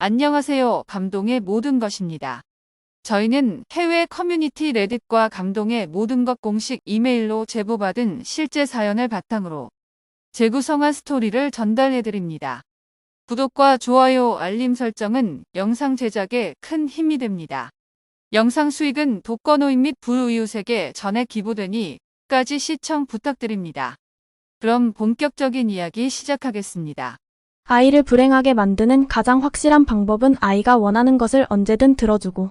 안녕하세요. 감동의 모든 것입니다. 저희는 해외 커뮤니티 레딧과 감동의 모든 것 공식 이메일로 제보받은 실제 사연을 바탕으로 재구성한 스토리를 전달해드립니다. 구독과 좋아요, 알림 설정은 영상 제작에 큰 힘이 됩니다. 영상 수익은 독거노인 및 불우이웃에게 전액 기부되니 끝까지 시청 부탁드립니다. 그럼 본격적인 이야기 시작하겠습니다. 아이를 불행하게 만드는 가장 확실한 방법은 아이가 원하는 것을 언제든 들어주고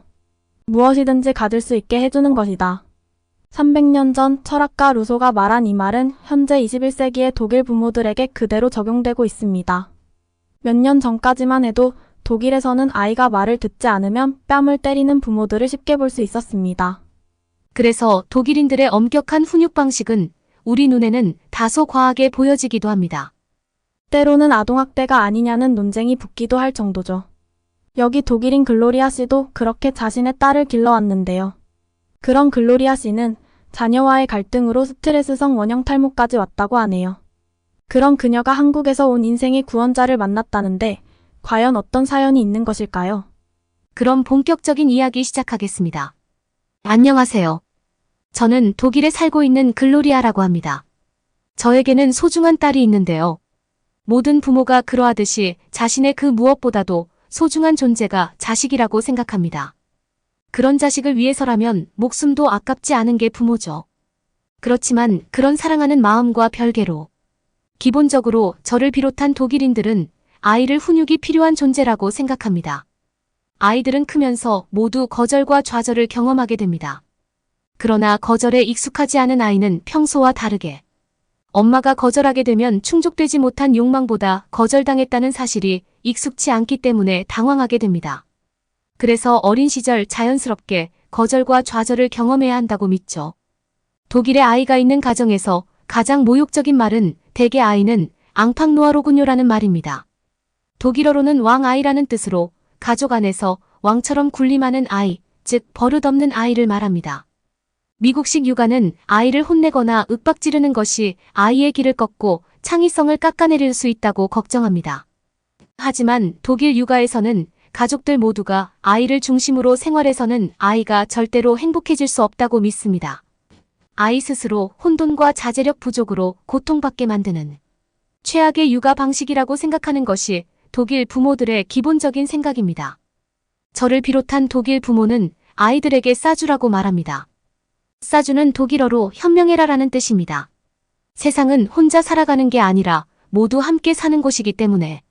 무엇이든지 가질 수 있게 해주는 것이다. 300년 전 철학가 루소가 말한 이 말은 현재 21세기의 독일 부모들에게 그대로 적용되고 있습니다. 몇 년 전까지만 해도 독일에서는 아이가 말을 듣지 않으면 뺨을 때리는 부모들을 쉽게 볼 수 있었습니다. 그래서 독일인들의 엄격한 훈육 방식은 우리 눈에는 다소 과하게 보여지기도 합니다. 때로는 아동학대가 아니냐는 논쟁이 붙기도 할 정도죠. 여기 독일인 글로리아 씨도 그렇게 자신의 딸을 길러왔는데요. 그런 글로리아 씨는 자녀와의 갈등으로 스트레스성 원형 탈모까지 왔다고 하네요. 그런 그녀가 한국에서 온 인생의 구원자를 만났다는데 과연 어떤 사연이 있는 것일까요? 그럼 본격적인 이야기 시작하겠습니다. 안녕하세요. 저는 독일에 살고 있는 글로리아라고 합니다. 저에게는 소중한 딸이 있는데요. 모든 부모가 그러하듯이 자신의 그 무엇보다도 소중한 존재가 자식이라고 생각합니다. 그런 자식을 위해서라면 목숨도 아깝지 않은 게 부모죠. 그렇지만 그런 사랑하는 마음과 별개로 기본적으로 저를 비롯한 독일인들은 아이를 훈육이 필요한 존재라고 생각합니다. 아이들은 크면서 모두 거절과 좌절을 경험하게 됩니다. 그러나 거절에 익숙하지 않은 아이는 평소와 다르게 엄마가 거절하게 되면 충족되지 못한 욕망보다 거절당했다는 사실이 익숙치 않기 때문에 당황하게 됩니다. 그래서 어린 시절 자연스럽게 거절과 좌절을 경험해야 한다고 믿죠. 독일의 아이가 있는 가정에서 가장 모욕적인 말은 대개 아이는 앙팡노아로군요라는 말입니다. 독일어로는 왕아이라는 뜻으로 가족 안에서 왕처럼 군림하는 아이, 즉 버릇없는 아이를 말합니다. 미국식 육아는 아이를 혼내거나 윽박지르는 것이 아이의 길을 꺾고 창의성을 깎아내릴 수 있다고 걱정합니다. 하지만 독일 육아에서는 가족들 모두가 아이를 중심으로 생활해서는 아이가 절대로 행복해질 수 없다고 믿습니다. 아이 스스로 혼돈과 자제력 부족으로 고통받게 만드는 최악의 육아 방식이라고 생각하는 것이 독일 부모들의 기본적인 생각입니다. 저를 비롯한 독일 부모는 아이들에게 싸주라고 말합니다. 싸주는 독일어로 현명해라라는 뜻입니다. 세상은 혼자 살아가는 게 아니라 모두 함께 사는 곳이기 때문에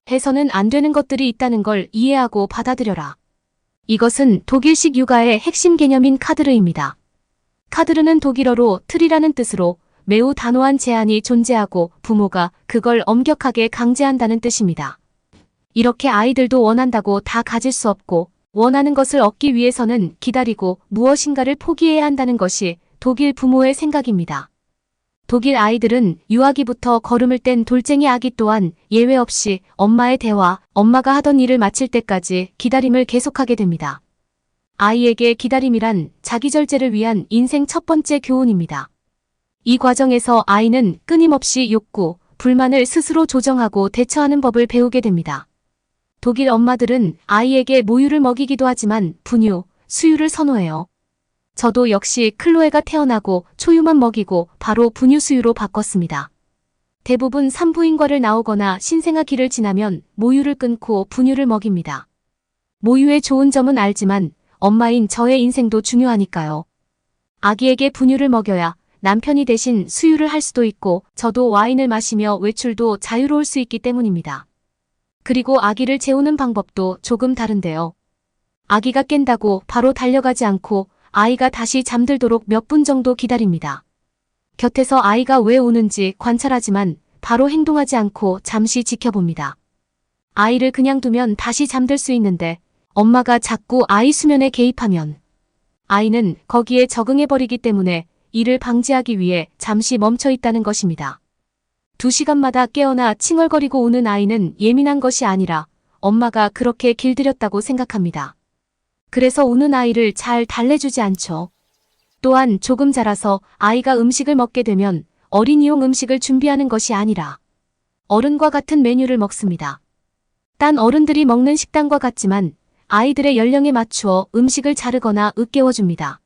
해서는 안 되는 것들이 있다는 걸 이해하고 받아들여라. 이것은 독일식 육아의 핵심 개념인 카드르입니다. 카드르는 독일어로 틀이라는 뜻으로 매우 단호한 제한이 존재하고 부모가 그걸 엄격하게 강제한다는 뜻입니다. 이렇게 아이들도 원한다고 다 가질 수 없고 원하는 것을 얻기 위해서는 기다리고 무엇인가를 포기해야 한다는 것이 독일 부모의 생각입니다. 독일 아이들은 유아기부터 걸음을 뗀 돌쟁이 아기 또한 예외 없이 엄마의 대화, 엄마가 하던 일을 마칠 때까지 기다림을 계속하게 됩니다. 아이에게 기다림이란 자기절제를 위한 인생 첫 번째 교훈입니다. 이 과정에서 아이는 끊임없이 욕구, 불만을 스스로 조정하고 대처하는 법을 배우게 됩니다. 독일 엄마들은 아이에게 모유를 먹이기도 하지만 분유, 수유를 선호해요. 저도 역시 클로에가 태어나고 초유만 먹이고 바로 분유 수유로 바꿨습니다. 대부분 산부인과를 나오거나 신생아기를 지나면 모유를 끊고 분유를 먹입니다. 모유의 좋은 점은 알지만 엄마인 저의 인생도 중요하니까요. 아기에게 분유를 먹여야 남편이 대신 수유를 할 수도 있고 저도 와인을 마시며 외출도 자유로울 수 있기 때문입니다. 그리고 아기를 재우는 방법도 조금 다른데요. 아기가 깬다고 바로 달려가지 않고 아이가 다시 잠들도록 몇 분 정도 기다립니다. 곁에서 아이가 왜 우는지 관찰하지만 바로 행동하지 않고 잠시 지켜봅니다. 아이를 그냥 두면 다시 잠들 수 있는데 엄마가 자꾸 아이 수면에 개입하면 아이는 거기에 적응해버리기 때문에 이를 방지하기 위해 잠시 멈춰 있다는 것입니다. 2시간마다 깨어나 칭얼거리고 우는 아이는 예민한 것이 아니라 엄마가 그렇게 길들였다고 생각합니다. 그래서 우는 아이를 잘 달래주지 않죠. 또한 조금 자라서 아이가 음식을 먹게 되면 어린이용 음식을 준비하는 것이 아니라 어른과 같은 메뉴를 먹습니다. 딴 어른들이 먹는 식단과 같지만 아이들의 연령에 맞추어 음식을 자르거나 으깨워줍니다.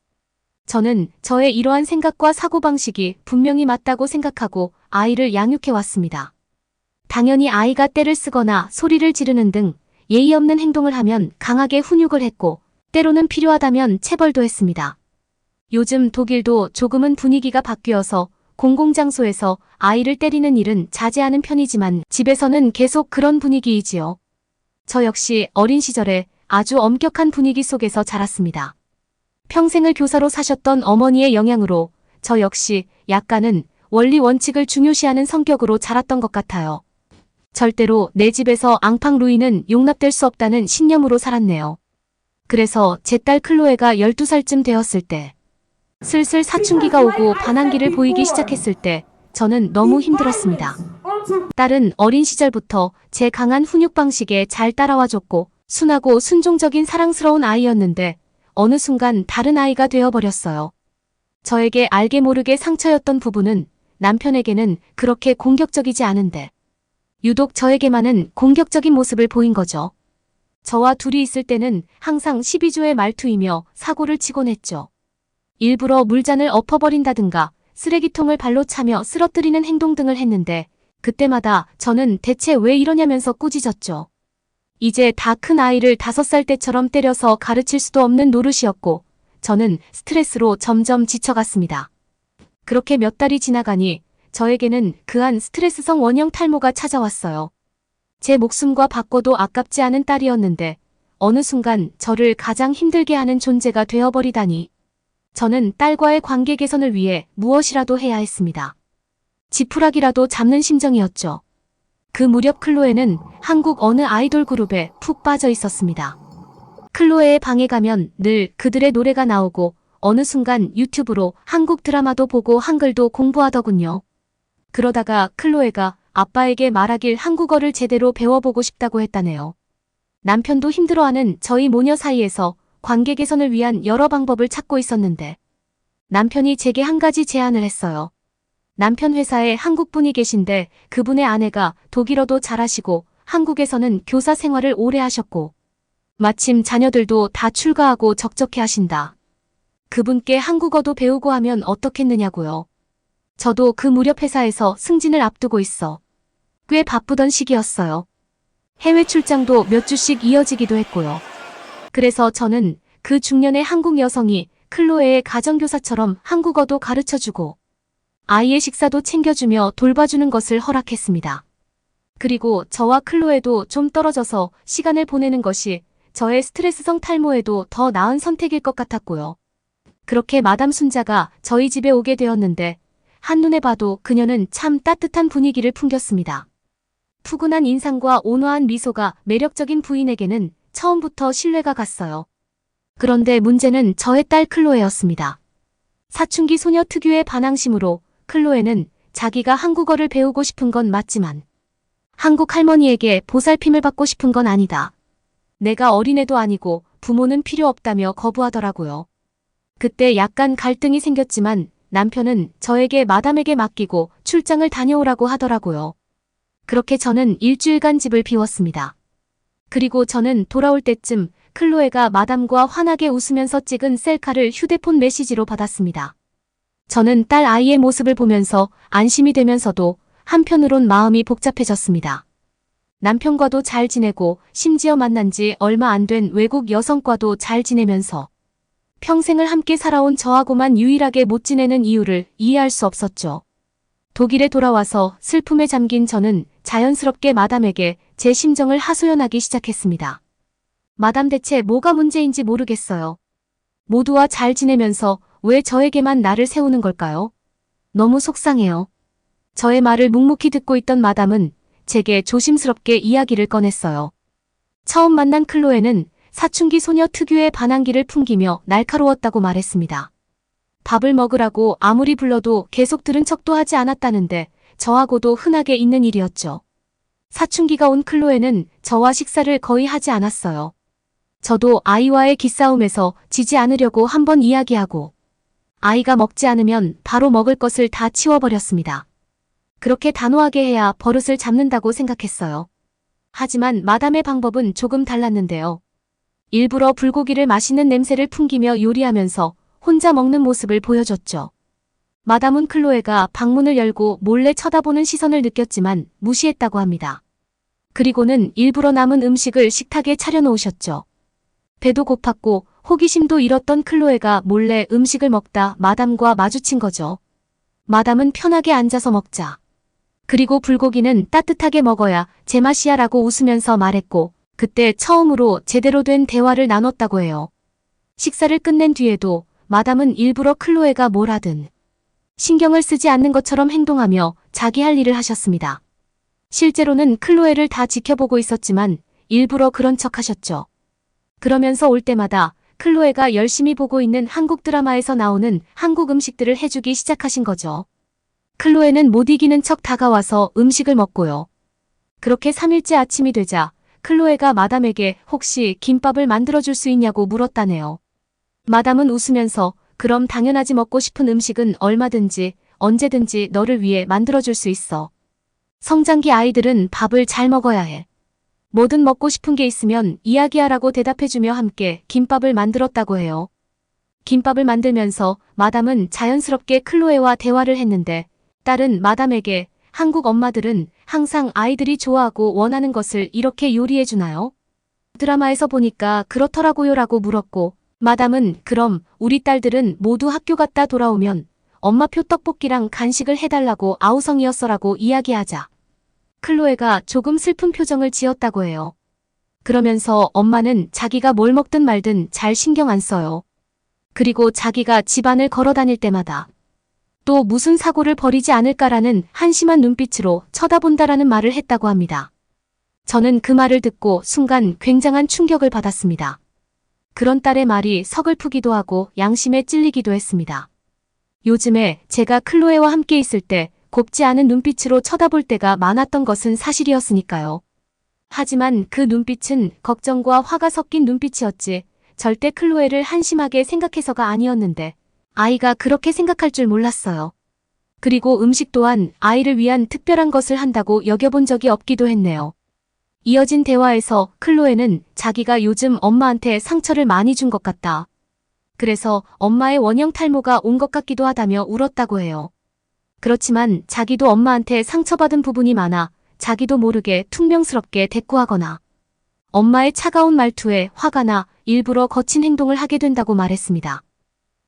저는 저의 이러한 생각과 사고방식이 분명히 맞다고 생각하고 아이를 양육해왔습니다. 당연히 아이가 떼를 쓰거나 소리를 지르는 등 예의 없는 행동을 하면 강하게 훈육을 했고 때로는 필요하다면 체벌도 했습니다. 요즘 독일도 조금은 분위기가 바뀌어서 공공장소에서 아이를 때리는 일은 자제하는 편이지만 집에서는 계속 그런 분위기이지요. 저 역시 어린 시절에 아주 엄격한 분위기 속에서 자랐습니다. 평생을 교사로 사셨던 어머니의 영향으로 저 역시 약간은 원리 원칙을 중요시하는 성격으로 자랐던 것 같아요. 절대로 내 집에서 앙팡 루이는 용납될 수 없다는 신념으로 살았네요. 그래서 제 딸 클로에가 12살쯤 되었을 때 슬슬 사춘기가 오고 반항기를 보이기 시작했을 때 저는 너무 힘들었습니다. 딸은 어린 시절부터 제 강한 훈육 방식에 잘 따라와줬고 순하고 순종적인 사랑스러운 아이였는데 어느 순간 다른 아이가 되어버렸어요. 저에게 알게 모르게 상처였던 부분은 남편에게는 그렇게 공격적이지 않은데 유독 저에게만은 공격적인 모습을 보인 거죠. 저와 둘이 있을 때는 항상 12조의 말투이며 사고를 치곤 했죠. 일부러 물잔을 엎어버린다든가 쓰레기통을 발로 차며 쓰러뜨리는 행동 등을 했는데 그때마다 저는 대체 왜 이러냐면서 꾸짖었죠. 이제 다 큰 아이를 5살 때처럼 때려서 가르칠 수도 없는 노릇이었고 저는 스트레스로 점점 지쳐갔습니다. 그렇게 몇 달이 지나가니 저에게는 그한 스트레스성 원형 탈모가 찾아왔어요. 제 목숨과 바꿔도 아깝지 않은 딸이었는데 어느 순간 저를 가장 힘들게 하는 존재가 되어버리다니 저는 딸과의 관계 개선을 위해 무엇이라도 해야 했습니다. 지푸라기라도 잡는 심정이었죠. 그 무렵 클로에는 한국 어느 아이돌 그룹에 푹 빠져 있었습니다. 클로에의 방에 가면 늘 그들의 노래가 나오고 어느 순간 유튜브로 한국 드라마도 보고 한글도 공부하더군요. 그러다가 클로에가 아빠에게 말하길 한국어를 제대로 배워보고 싶다고 했다네요. 남편도 힘들어하는 저희 모녀 사이에서 관계 개선을 위한 여러 방법을 찾고 있었는데 남편이 제게 한 가지 제안을 했어요. 남편 회사에 한국분이 계신데 그분의 아내가 독일어도 잘하시고 한국에서는 교사 생활을 오래 하셨고 마침 자녀들도 다 출가하고 적적해 하신다. 그분께 한국어도 배우고 하면 어떻겠느냐고요. 저도 그 무렵 회사에서 승진을 앞두고 있어 꽤 바쁘던 시기였어요. 해외 출장도 몇 주씩 이어지기도 했고요. 그래서 저는 그 중년의 한국 여성이 클로에의 가정교사처럼 한국어도 가르쳐주고 아이의 식사도 챙겨주며 돌봐주는 것을 허락했습니다. 그리고 저와 클로에도 좀 떨어져서 시간을 보내는 것이 저의 스트레스성 탈모에도 더 나은 선택일 것 같았고요. 그렇게 마담 순자가 저희 집에 오게 되었는데 한눈에 봐도 그녀는 참 따뜻한 분위기를 풍겼습니다. 푸근한 인상과 온화한 미소가 매력적인 부인에게는 처음부터 신뢰가 갔어요. 그런데 문제는 저의 딸 클로에였습니다. 사춘기 소녀 특유의 반항심으로 클로에는 자기가 한국어를 배우고 싶은 건 맞지만 한국 할머니에게 보살핌을 받고 싶은 건 아니다. 내가 어린애도 아니고 부모는 필요 없다며 거부하더라고요. 그때 약간 갈등이 생겼지만 남편은 저에게 마담에게 맡기고 출장을 다녀오라고 하더라고요. 그렇게 저는 일주일간 집을 비웠습니다. 그리고 저는 돌아올 때쯤 클로에가 마담과 환하게 웃으면서 찍은 셀카를 휴대폰 메시지로 받았습니다. 저는 딸 아이의 모습을 보면서 안심이 되면서도 한편으론 마음이 복잡해졌습니다. 남편과도 잘 지내고 심지어 만난 지 얼마 안 된 외국 여성과도 잘 지내면서 평생을 함께 살아온 저하고만 유일하게 못 지내는 이유를 이해할 수 없었죠. 독일에 돌아와서 슬픔에 잠긴 저는 자연스럽게 마담에게 제 심정을 하소연하기 시작했습니다. 마담 대체 뭐가 문제인지 모르겠어요. 모두와 잘 지내면서 왜 저에게만 나를 세우는 걸까요? 너무 속상해요. 저의 말을 묵묵히 듣고 있던 마담은 제게 조심스럽게 이야기를 꺼냈어요. 처음 만난 클로에는 사춘기 소녀 특유의 반항기를 풍기며 날카로웠다고 말했습니다. 밥을 먹으라고 아무리 불러도 계속 들은 척도 하지 않았다는데 저하고도 흔하게 있는 일이었죠. 사춘기가 온 클로에는 저와 식사를 거의 하지 않았어요. 저도 아이와의 기싸움에서 지지 않으려고 한번 이야기하고 아이가 먹지 않으면 바로 먹을 것을 다 치워버렸습니다. 그렇게 단호하게 해야 버릇을 잡는다고 생각했어요. 하지만 마담의 방법은 조금 달랐는데요. 일부러 불고기를 맛있는 냄새를 풍기며 요리하면서 혼자 먹는 모습을 보여줬죠. 마담은 클로에가 방문을 열고 몰래 쳐다보는 시선을 느꼈지만 무시했다고 합니다. 그리고는 일부러 남은 음식을 식탁에 차려놓으셨죠. 배도 고팠고 호기심도 잃었던 클로에가 몰래 음식을 먹다 마담과 마주친 거죠. 마담은 편하게 앉아서 먹자. 그리고 불고기는 따뜻하게 먹어야 제맛이야 라고 웃으면서 말했고 그때 처음으로 제대로 된 대화를 나눴다고 해요. 식사를 끝낸 뒤에도 마담은 일부러 클로에가 뭘 하든 신경을 쓰지 않는 것처럼 행동하며 자기 할 일을 하셨습니다. 실제로는 클로에를 다 지켜보고 있었지만 일부러 그런 척 하셨죠. 그러면서 올 때마다 클로에가 열심히 보고 있는 한국 드라마에서 나오는 한국 음식들을 해주기 시작하신 거죠. 클로에는 못 이기는 척 다가와서 음식을 먹고요. 그렇게 3일째 아침이 되자 클로에가 마담에게 혹시 김밥을 만들어줄 수 있냐고 물었다네요. 마담은 웃으면서 그럼 당연하지 먹고 싶은 음식은 얼마든지 언제든지 너를 위해 만들어줄 수 있어. 성장기 아이들은 밥을 잘 먹어야 해. 뭐든 먹고 싶은 게 있으면 이야기하라고 대답해주며 함께 김밥을 만들었다고 해요. 김밥을 만들면서 마담은 자연스럽게 클로에와 대화를 했는데 딸은 마담에게 한국 엄마들은 항상 아이들이 좋아하고 원하는 것을 이렇게 요리해주나요? 드라마에서 보니까 그렇더라고요 라고 물었고 마담은 그럼 우리 딸들은 모두 학교 갔다 돌아오면 엄마표 떡볶이랑 간식을 해달라고 아우성이었어라고 이야기하자. 클로에가 조금 슬픈 표정을 지었다고 해요. 그러면서 엄마는 자기가 뭘 먹든 말든 잘 신경 안 써요. 그리고 자기가 집안을 걸어 다닐 때마다 또 무슨 사고를 벌이지 않을까라는 한심한 눈빛으로 쳐다본다라는 말을 했다고 합니다. 저는 그 말을 듣고 순간 굉장한 충격을 받았습니다. 그런 딸의 말이 서글프기도 하고 양심에 찔리기도 했습니다. 요즘에 제가 클로에와 함께 있을 때 곱지 않은 눈빛으로 쳐다볼 때가 많았던 것은 사실이었으니까요. 하지만 그 눈빛은 걱정과 화가 섞인 눈빛이었지 절대 클로에를 한심하게 생각해서가 아니었는데 아이가 그렇게 생각할 줄 몰랐어요. 그리고 음식 또한 아이를 위한 특별한 것을 한다고 여겨본 적이 없기도 했네요. 이어진 대화에서 클로에는 자기가 요즘 엄마한테 상처를 많이 준 것 같다. 그래서 엄마의 원형 탈모가 온 것 같기도 하다며 울었다고 해요. 그렇지만 자기도 엄마한테 상처받은 부분이 많아 자기도 모르게 퉁명스럽게 대꾸하거나 엄마의 차가운 말투에 화가 나 일부러 거친 행동을 하게 된다고 말했습니다.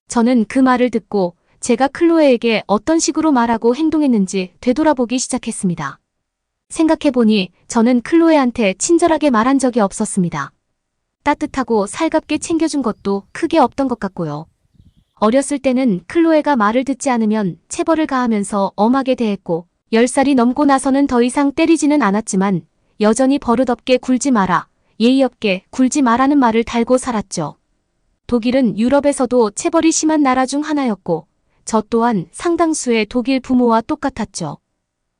저는 그 말을 듣고 제가 클로에에게 어떤 식으로 말하고 행동했는지 되돌아보기 시작했습니다. 생각해보니 저는 클로에한테 친절하게 말한 적이 없었습니다. 따뜻하고 살갑게 챙겨준 것도 크게 없던 것 같고요. 어렸을 때는 클로에가 말을 듣지 않으면 체벌을 가하면서 엄하게 대했고 10살이 넘고 나서는 더 이상 때리지는 않았지만 여전히 버릇없게 굴지 마라, 예의 없게 굴지 마라는 말을 달고 살았죠. 독일은 유럽에서도 체벌이 심한 나라 중 하나였고 저 또한 상당수의 독일 부모와 똑같았죠.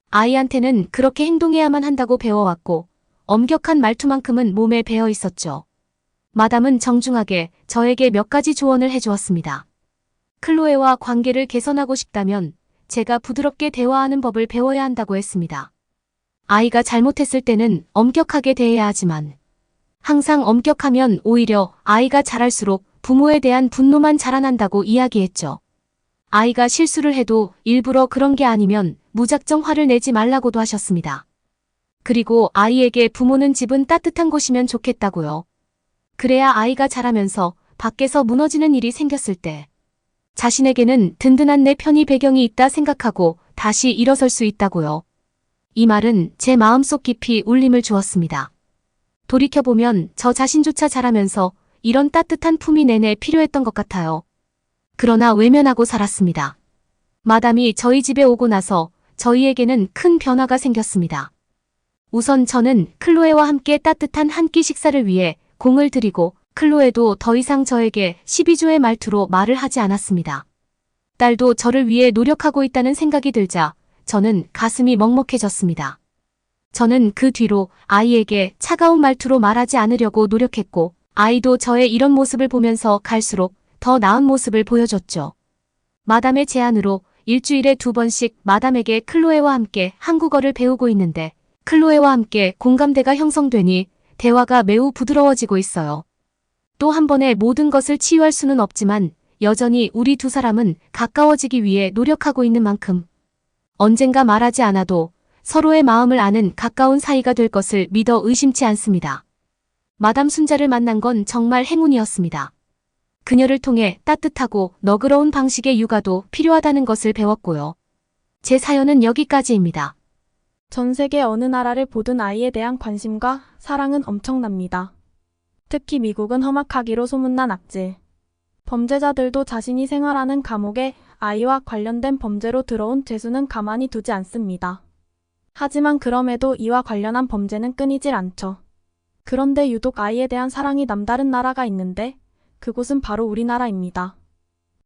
아이한테는 그렇게 행동해야만 한다고 배워왔고 엄격한 말투만큼은 몸에 배어 있었죠. 마담은 정중하게 저에게 몇 가지 조언을 해주었습니다. 클로에와 관계를 개선하고 싶다면 제가 부드럽게 대화하는 법을 배워야 한다고 했습니다. 아이가 잘못했을 때는 엄격하게 대해야 하지만 항상 엄격하면 오히려 아이가 자랄수록 부모에 대한 분노만 자라난다고 이야기했죠. 아이가 실수를 해도 일부러 그런 게 아니면 무작정 화를 내지 말라고도 하셨습니다. 그리고 아이에게 부모는 집은 따뜻한 곳이면 좋겠다고요. 그래야 아이가 자라면서 밖에서 무너지는 일이 생겼을 때 자신에게는 든든한 내 편의 배경이 있다 생각하고 다시 일어설 수 있다고요. 이 말은 제 마음속 깊이 울림을 주었습니다. 돌이켜보면 저 자신조차 자라면서 이런 따뜻한 품이 내내 필요했던 것 같아요. 그러나 외면하고 살았습니다. 마담이 저희 집에 오고 나서 저희에게는 큰 변화가 생겼습니다. 우선 저는 클로에와 함께 따뜻한 한 끼 식사를 위해 공을 들이고 클로에도 더 이상 저에게 12조의 말투로 말을 하지 않았습니다. 딸도 저를 위해 노력하고 있다는 생각이 들자 저는 가슴이 먹먹해졌습니다. 저는 그 뒤로 아이에게 차가운 말투로 말하지 않으려고 노력했고 아이도 저의 이런 모습을 보면서 갈수록 더 나은 모습을 보여줬죠. 마담의 제안으로 일주일에 2번씩 마담에게 클로에와 함께 한국어를 배우고 있는데 클로에와 함께 공감대가 형성되니 대화가 매우 부드러워지고 있어요. 또 한 번에 모든 것을 치유할 수는 없지만 여전히 우리 두 사람은 가까워지기 위해 노력하고 있는 만큼 언젠가 말하지 않아도 서로의 마음을 아는 가까운 사이가 될 것을 믿어 의심치 않습니다. 마담 순자를 만난 건 정말 행운이었습니다. 그녀를 통해 따뜻하고 너그러운 방식의 육아도 필요하다는 것을 배웠고요. 제 사연은 여기까지입니다. 전 세계 어느 나라를 보든 아이에 대한 관심과 사랑은 엄청납니다. 특히 미국은 험악하기로 소문난 악질. 범죄자들도 자신이 생활하는 감옥에 아이와 관련된 범죄로 들어온 죄수는 가만히 두지 않습니다. 하지만 그럼에도 이와 관련한 범죄는 끊이질 않죠. 그런데 유독 아이에 대한 사랑이 남다른 나라가 있는데 그곳은 바로 우리나라입니다.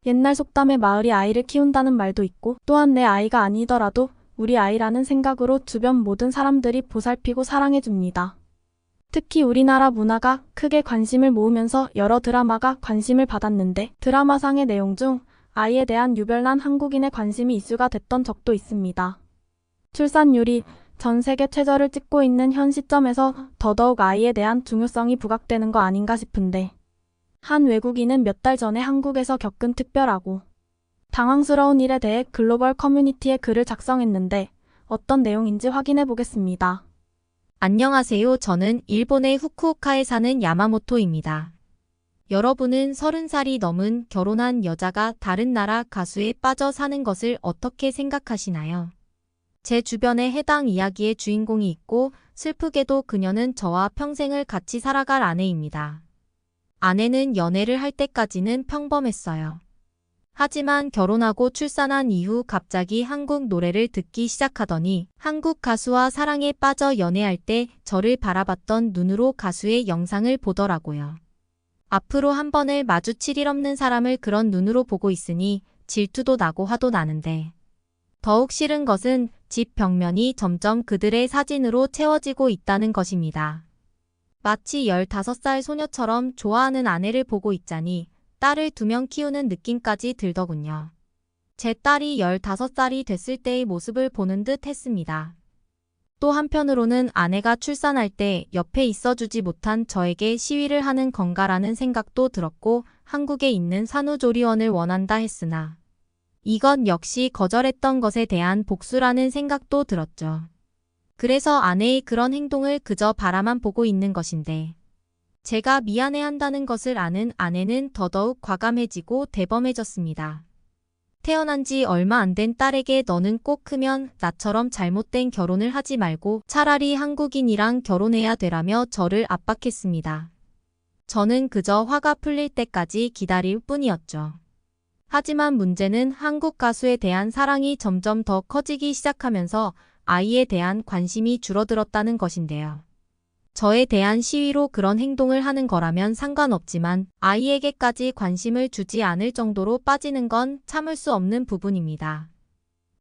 옛날 속담에 마을이 아이를 키운다는 말도 있고 또한 내 아이가 아니더라도 우리 아이라는 생각으로 주변 모든 사람들이 보살피고 사랑해줍니다. 특히 우리나라 문화가 크게 관심을 모으면서 여러 드라마가 관심을 받았는데 드라마상의 내용 중 아이에 대한 유별난 한국인의 관심이 이슈가 됐던 적도 있습니다. 출산율이 전 세계 최저를 찍고 있는 현 시점에서 더더욱 아이에 대한 중요성이 부각되는 거 아닌가 싶은데 한 외국인은 몇 달 전에 한국에서 겪은 특별하고 당황스러운 일에 대해 글로벌 커뮤니티에 글을 작성했는데 어떤 내용인지 확인해 보겠습니다. 안녕하세요. 저는 일본의 후쿠오카에 사는 야마모토입니다. 여러분은 30살이 넘은 결혼한 여자가 다른 나라 가수에 빠져 사는 것을 어떻게 생각하시나요? 제 주변에 해당 이야기의 주인공이 있고 슬프게도 그녀는 저와 평생을 같이 살아갈 아내입니다. 아내는 연애를 할 때까지는 평범했어요. 하지만 결혼하고 출산한 이후 갑자기 한국 노래를 듣기 시작하더니 한국 가수와 사랑에 빠져 연애할 때 저를 바라봤던 눈으로 가수의 영상을 보더라고요. 앞으로 한 번을 마주칠 일 없는 사람을 그런 눈으로 보고 있으니 질투도 나고 화도 나는데 더욱 싫은 것은 집 벽면이 점점 그들의 사진으로 채워지고 있다는 것입니다. 마치 15살 소녀처럼 좋아하는 아내를 보고 있자니 딸을 2명 키우는 느낌까지 들더군요. 제 딸이 15살이 됐을 때의 모습을 보는 듯 했습니다. 또 한편으로는 아내가 출산할 때 옆에 있어주지 못한 저에게 시위를 하는 건가라는 생각도 들었고 한국에 있는 산후조리원을 원한다 했으나 이건 역시 거절했던 것에 대한 복수라는 생각도 들었죠. 그래서 아내의 그런 행동을 그저 바라만 보고 있는 것인데 제가 미안해한다는 것을 아는 아내는 더더욱 과감해지고 대범해졌습니다. 태어난 지 얼마 안 된 딸에게 너는 꼭 크면 나처럼 잘못된 결혼을 하지 말고 차라리 한국인이랑 결혼해야 되라며 저를 압박했습니다. 저는 그저 화가 풀릴 때까지 기다릴 뿐이었죠. 하지만 문제는 한국 가수에 대한 사랑이 점점 더 커지기 시작하면서 아이에 대한 관심이 줄어들었다는 것인데요. 저에 대한 시위로 그런 행동을 하는 거라면 상관없지만 아이에게까지 관심을 주지 않을 정도로 빠지는 건 참을 수 없는 부분입니다.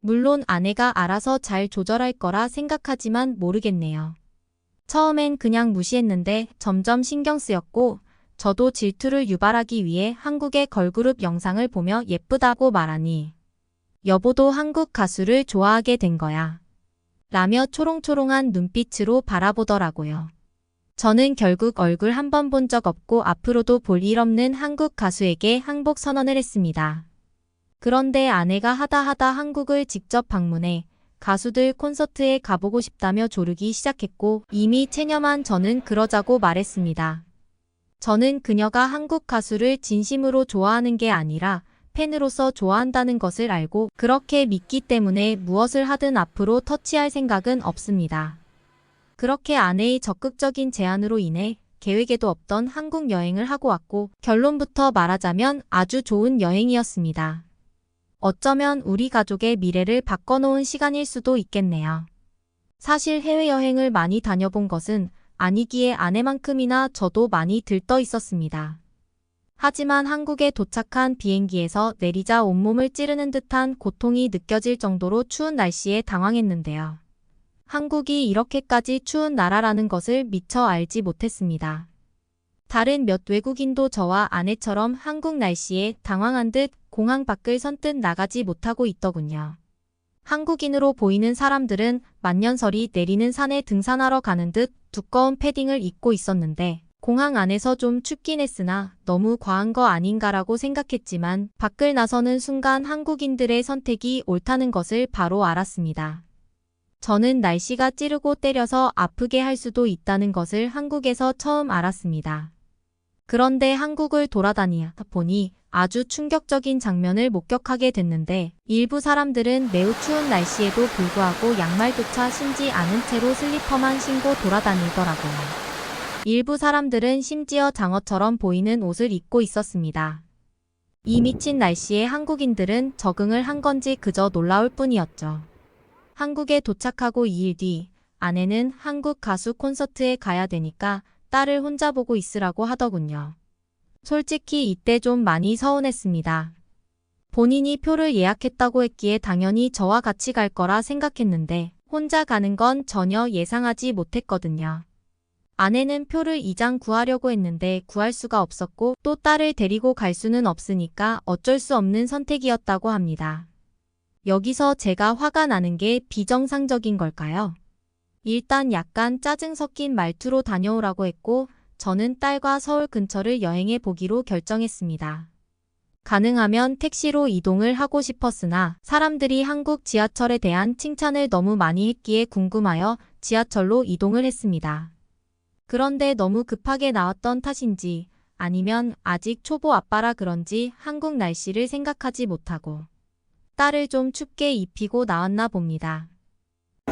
물론 아내가 알아서 잘 조절할 거라 생각하지만 모르겠네요. 처음엔 그냥 무시했는데 점점 신경 쓰였고 저도 질투를 유발하기 위해 한국의 걸그룹 영상을 보며 예쁘다고 말하니 여보도 한국 가수를 좋아하게 된 거야. 라며 초롱초롱한 눈빛으로 바라보더라고요. 저는 결국 얼굴 한 번 본 적 없고 앞으로도 볼 일 없는 한국 가수에게 항복 선언을 했습니다. 그런데 아내가 하다 한국을 직접 방문해 가수들 콘서트에 가보고 싶다며 조르기 시작했고 이미 체념한 저는 그러자고 말했습니다. 저는 그녀가 한국 가수를 진심으로 좋아하는 게 아니라 팬으로서 좋아한다는 것을 알고 그렇게 믿기 때문에 무엇을 하든 앞으로 터치할 생각은 없습니다. 그렇게 아내의 적극적인 제안으로 인해 계획에도 없던 한국 여행을 하고 왔고 결론부터 말하자면 아주 좋은 여행이었습니다. 어쩌면 우리 가족의 미래를 바꿔놓은 시간일 수도 있겠네요. 사실 해외여행을 많이 다녀본 것은 아니기에 아내만큼이나 저도 많이 들떠 있었습니다. 하지만 한국에 도착한 비행기에서 내리자 온몸을 찌르는 듯한 고통이 느껴질 정도로 추운 날씨에 당황했는데요. 한국이 이렇게까지 추운 나라라는 것을 미처 알지 못했습니다. 다른 몇 외국인도 저와 아내처럼 한국 날씨에 당황한 듯 공항 밖을 선뜻 나가지 못하고 있더군요. 한국인으로 보이는 사람들은 만년설이 내리는 산에 등산하러 가는 듯 두꺼운 패딩을 입고 있었는데 공항 안에서 좀 춥긴 했으나 너무 과한 거 아닌가라고 생각했지만 밖을 나서는 순간 한국인들의 선택이 옳다는 것을 바로 알았습니다. 저는 날씨가 찌르고 때려서 아프게 할 수도 있다는 것을 한국에서 처음 알았습니다. 그런데 한국을 돌아다니다 보니 아주 충격적인 장면을 목격하게 됐는데 일부 사람들은 매우 추운 날씨에도 불구하고 양말조차 신지 않은 채로 슬리퍼만 신고 돌아다니더라고요. 일부 사람들은 심지어 장어처럼 보이는 옷을 입고 있었습니다. 이 미친 날씨에 한국인들은 적응을 한 건지 그저 놀라울 뿐이었죠. 한국에 도착하고 2일 뒤 아내는 한국 가수 콘서트에 가야 되니까 딸을 혼자 보고 있으라고 하더군요. 솔직히 이때 좀 많이 서운했습니다. 본인이 표를 예약했다고 했기에 당연히 저와 같이 갈 거라 생각했는데 혼자 가는 건 전혀 예상하지 못했거든요. 아내는 표를 2장 구하려고 했는데 구할 수가 없었고 또 딸을 데리고 갈 수는 없으니까 어쩔 수 없는 선택이었다고 합니다. 여기서 제가 화가 나는 게 비정상적인 걸까요? 일단 약간 짜증 섞인 말투로 다녀오라고 했고 저는 딸과 서울 근처를 여행해 보기로 결정했습니다. 가능하면 택시로 이동을 하고 싶었으나 사람들이 한국 지하철에 대한 칭찬을 너무 많이 했기에 궁금하여 지하철로 이동을 했습니다. 그런데 너무 급하게 나왔던 탓인지 아니면 아직 초보 아빠라 그런지 한국 날씨를 생각하지 못하고 딸을 좀 춥게 입히고 나왔나 봅니다.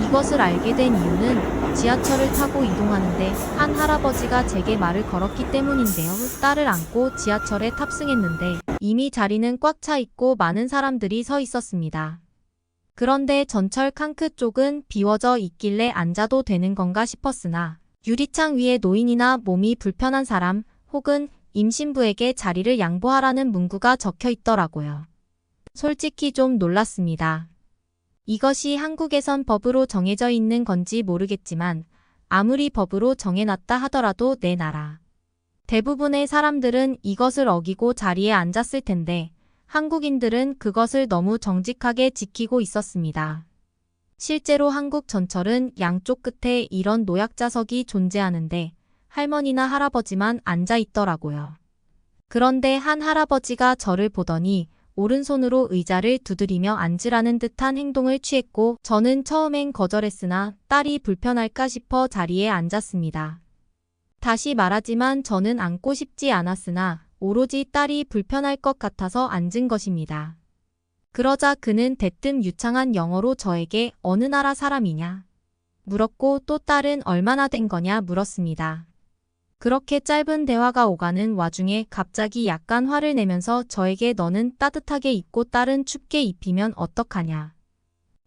이것을 알게 된 이유는 지하철을 타고 이동하는데 한 할아버지가 제게 말을 걸었기 때문인데요. 딸을 안고 지하철에 탑승했는데 이미 자리는 꽉 차 있고 많은 사람들이 서 있었습니다. 그런데 전철 칸크 쪽은 비워져 있길래 앉아도 되는 건가 싶었으나 유리창 위에 노인이나 몸이 불편한 사람 혹은 임신부에게 자리를 양보하라는 문구가 적혀 있더라고요. 솔직히 좀 놀랐습니다. 이것이 한국에선 법으로 정해져 있는 건지 모르겠지만 아무리 법으로 정해놨다 하더라도 내 나라 대부분의 사람들은 이것을 어기고 자리에 앉았을 텐데 한국인들은 그것을 너무 정직하게 지키고 있었습니다. 실제로 한국 전철은 양쪽 끝에 이런 노약자석이 존재하는데 할머니나 할아버지만 앉아 있더라고요. 그런데 한 할아버지가 저를 보더니 오른손으로 의자를 두드리며 앉으라는 듯한 행동을 취했고 저는 처음엔 거절했으나 딸이 불편할까 싶어 자리에 앉았습니다. 다시 말하지만 저는 앉고 싶지 않았으나 오로지 딸이 불편할 것 같아서 앉은 것입니다. 그러자 그는 대뜸 유창한 영어로 저에게 어느 나라 사람이냐 물었고 또 딸은 얼마나 된 거냐 물었습니다. 그렇게 짧은 대화가 오가는 와중에 갑자기 약간 화를 내면서 저에게 너는 따뜻하게 입고 딸은 춥게 입히면 어떡하냐.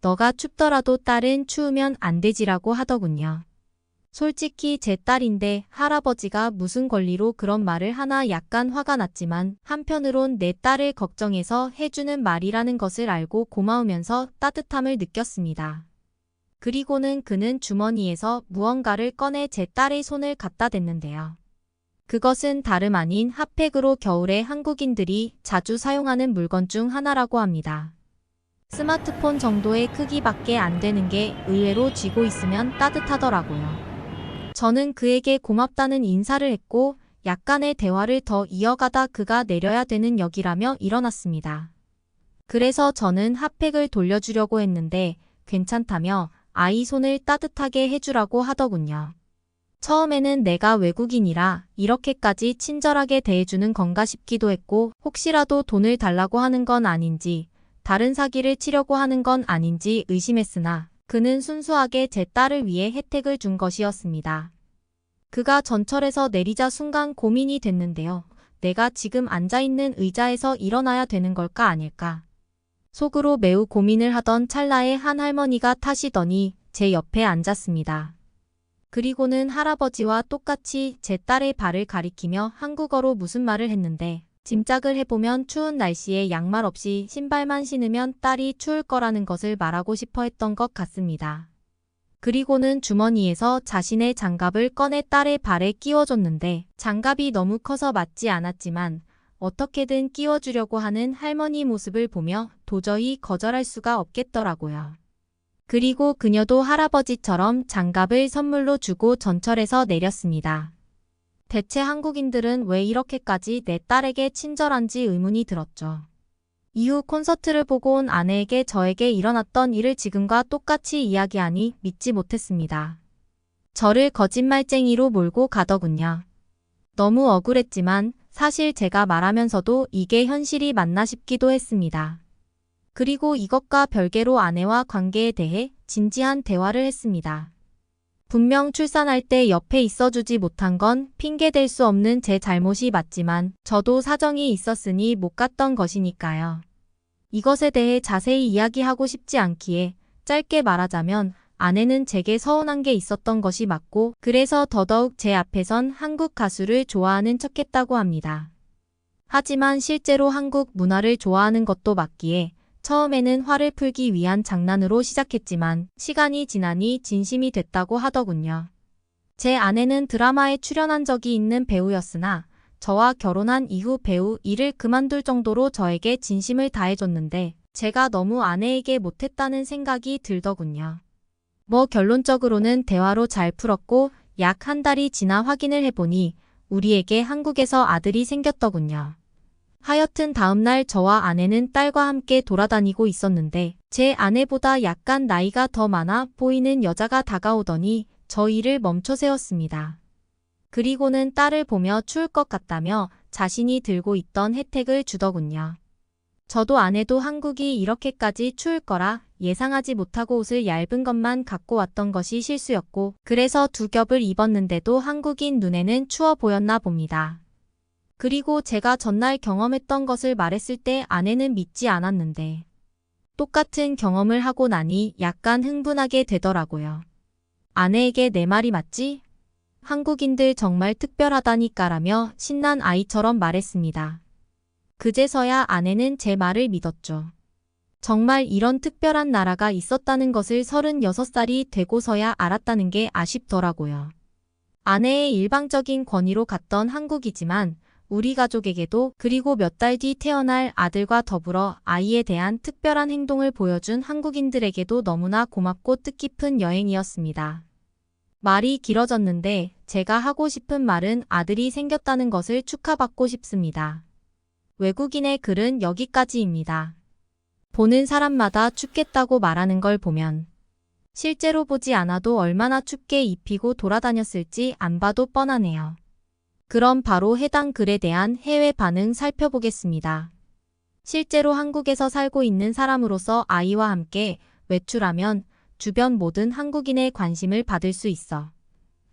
너가 춥더라도 딸은 추우면 안 되지라고 하더군요. 솔직히 제 딸인데 할아버지가 무슨 권리로 그런 말을 하나 약간 화가 났지만 한편으론 내 딸을 걱정해서 해주는 말이라는 것을 알고 고마우면서 따뜻함을 느꼈습니다. 그리고는 그는 주머니에서 무언가를 꺼내 제 딸의 손을 갖다 댔는데요. 그것은 다름 아닌 핫팩으로 겨울에 한국인들이 자주 사용하는 물건 중 하나라고 합니다. 스마트폰 정도의 크기밖에 안 되는 게 의외로 쥐고 있으면 따뜻하더라고요. 저는 그에게 고맙다는 인사를 했고 약간의 대화를 더 이어가다 그가 내려야 되는 역이라며 일어났습니다. 그래서 저는 핫팩을 돌려주려고 했는데 괜찮다며 아이 손을 따뜻하게 해주라고 하더군요. 처음에는 내가 외국인이라 이렇게까지 친절하게 대해주는 건가 싶기도 했고 혹시라도 돈을 달라고 하는 건 아닌지 다른 사기를 치려고 하는 건 아닌지 의심했으나 그는 순수하게 제 딸을 위해 혜택을 준 것이었습니다. 그가 전철에서 내리자 순간 고민이 됐는데요. 내가 지금 앉아있는 의자에서 일어나야 되는 걸까 아닐까? 속으로 매우 고민을 하던 찰나에 한 할머니가 타시더니 제 옆에 앉았습니다. 그리고는 할아버지와 똑같이 제 딸의 발을 가리키며 한국어로 무슨 말을 했는데 짐작을 해보면 추운 날씨에 양말 없이 신발만 신으면 딸이 추울 거라는 것을 말하고 싶어 했던 것 같습니다. 그리고는 주머니에서 자신의 장갑을 꺼내 딸의 발에 끼워줬는데 장갑이 너무 커서 맞지 않았지만 어떻게든 끼워주려고 하는 할머니 모습을 보며 도저히 거절할 수가 없겠더라고요. 그리고 그녀도 할아버지처럼 장갑을 선물로 주고 전철에서 내렸습니다. 대체 한국인들은 왜 이렇게까지 내 딸에게 친절한지 의문이 들었죠. 이후 콘서트를 보고 온 아내에게 저에게 일어났던 일을 지금과 똑같이 이야기하니 믿지 못했습니다. 저를 거짓말쟁이로 몰고 가더군요. 너무 억울했지만 사실 제가 말하면서도 이게 현실이 맞나 싶기도 했습니다. 그리고 이것과 별개로 아내와 관계에 대해 진지한 대화를 했습니다. 분명 출산할 때 옆에 있어주지 못한 건 핑계댈 수 없는 제 잘못이 맞지만 저도 사정이 있었으니 못 갔던 것이니까요. 이것에 대해 자세히 이야기하고 싶지 않기에 짧게 말하자면 아내는 제게 서운한 게 있었던 것이 맞고 그래서 더더욱 제 앞에선 한국 가수를 좋아하는 척했다고 합니다. 하지만 실제로 한국 문화를 좋아하는 것도 맞기에 처음에는 화를 풀기 위한 장난으로 시작했지만 시간이 지나니 진심이 됐다고 하더군요. 제 아내는 드라마에 출연한 적이 있는 배우였으나 저와 결혼한 이후 배우 일을 그만둘 정도로 저에게 진심을 다해줬는데 제가 너무 아내에게 못했다는 생각이 들더군요. 뭐 결론적으로는 대화로 잘 풀었고 약 한 달이 지나 확인을 해보니 우리에게 한국에서 아들이 생겼더군요. 하여튼 다음날 저와 아내는 딸과 함께 돌아다니고 있었는데 제 아내보다 약간 나이가 더 많아 보이는 여자가 다가오더니 저 일을 멈춰 세웠습니다. 그리고는 딸을 보며 추울 것 같다며 자신이 들고 있던 혜택을 주더군요. 저도 아내도 한국이 이렇게까지 추울 거라 예상하지 못하고 옷을 얇은 것만 갖고 왔던 것이 실수였고 그래서 두 겹을 입었는데도 한국인 눈에는 추워 보였나 봅니다. 그리고 제가 전날 경험했던 것을 말했을 때 아내는 믿지 않았는데 똑같은 경험을 하고 나니 약간 흥분하게 되더라고요. 아내에게 내 말이 맞지? 한국인들 정말 특별하다니까라며 신난 아이처럼 말했습니다. 그제서야 아내는 제 말을 믿었죠. 정말 이런 특별한 나라가 있었다는 것을 36살이 되고서야 알았다는 게 아쉽더라고요. 아내의 일방적인 권위로 갔던 한국이지만 우리 가족에게도 그리고 몇 달 뒤 태어날 아들과 더불어 아이에 대한 특별한 행동을 보여준 한국인들에게도 너무나 고맙고 뜻깊은 여행이었습니다. 말이 길어졌는데 제가 하고 싶은 말은 아들이 생겼다는 것을 축하받고 싶습니다. 외국인의 글은 여기까지입니다. 보는 사람마다 춥겠다고 말하는 걸 보면 실제로 보지 않아도 얼마나 춥게 입히고 돌아다녔을지 안 봐도 뻔하네요. 그럼 바로 해당 글에 대한 해외 반응 살펴보겠습니다. 실제로 한국에서 살고 있는 사람으로서 아이와 함께 외출하면 주변 모든 한국인의 관심을 받을 수 있어.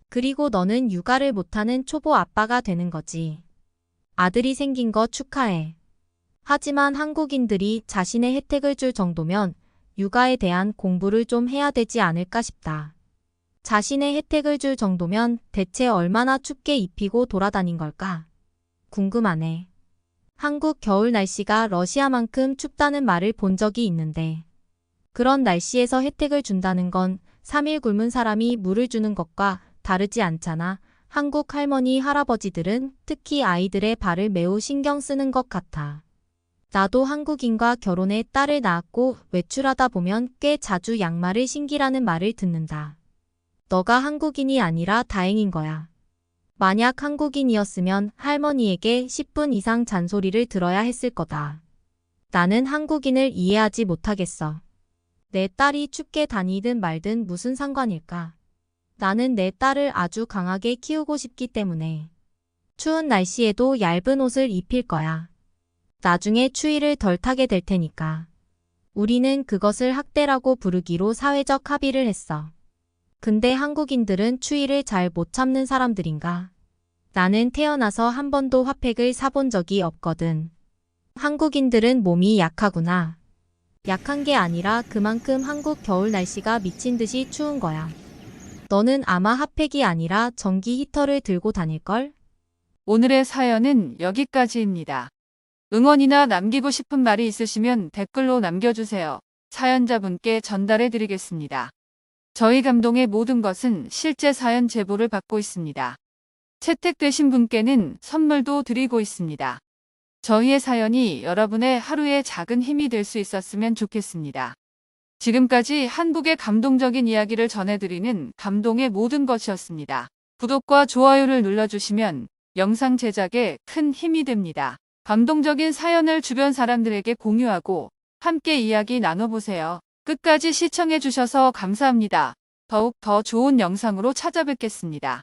그리고 너는 육아를 못하는 초보 아빠가 되는 거지. 아들이 생긴 거 축하해. 하지만 한국인들이 자신의 혜택을 줄 정도면 육아에 대한 공부를 좀 해야 되지 않을까 싶다. 자신의 혜택을 줄 정도면 대체 얼마나 춥게 입히고 돌아다닌 걸까? 궁금하네. 한국 겨울 날씨가 러시아만큼 춥다는 말을 본 적이 있는데 그런 날씨에서 혜택을 준다는 건 3일 굶은 사람이 물을 주는 것과 다르지 않잖아. 한국 할머니, 할아버지들은 특히 아이들의 발을 매우 신경 쓰는 것 같아. 나도 한국인과 결혼해 딸을 낳았고 외출하다 보면 꽤 자주 양말을 신기라는 말을 듣는다. 너가 한국인이 아니라 다행인 거야. 만약 한국인이었으면 할머니에게 10분 이상 잔소리를 들어야 했을 거다. 나는 한국인을 이해하지 못하겠어. 내 딸이 춥게 다니든 말든 무슨 상관일까? 나는 내 딸을 아주 강하게 키우고 싶기 때문에 추운 날씨에도 얇은 옷을 입힐 거야. 나중에 추위를 덜 타게 될 테니까. 우리는 그것을 학대라고 부르기로 사회적 합의를 했어. 근데 한국인들은 추위를 잘 못 참는 사람들인가? 나는 태어나서 한 번도 핫팩을 사본 적이 없거든. 한국인들은 몸이 약하구나. 약한 게 아니라 그만큼 한국 겨울 날씨가 미친 듯이 추운 거야. 너는 아마 핫팩이 아니라 전기 히터를 들고 다닐걸? 오늘의 사연은 여기까지입니다. 응원이나 남기고 싶은 말이 있으시면 댓글로 남겨주세요. 사연자분께 전달해 드리겠습니다. 저희 감동의 모든 것은 실제 사연 제보를 받고 있습니다. 채택되신 분께는 선물도 드리고 있습니다. 저희의 사연이 여러분의 하루의 작은 힘이 될 수 있었으면 좋겠습니다. 지금까지 한국의 감동적인 이야기를 전해드리는 감동의 모든 것이었습니다. 구독과 좋아요를 눌러주시면 영상 제작에 큰 힘이 됩니다. 감동적인 사연을 주변 사람들에게 공유하고 함께 이야기 나눠보세요. 끝까지 시청해주셔서 감사합니다. 더욱 더 좋은 영상으로 찾아뵙겠습니다.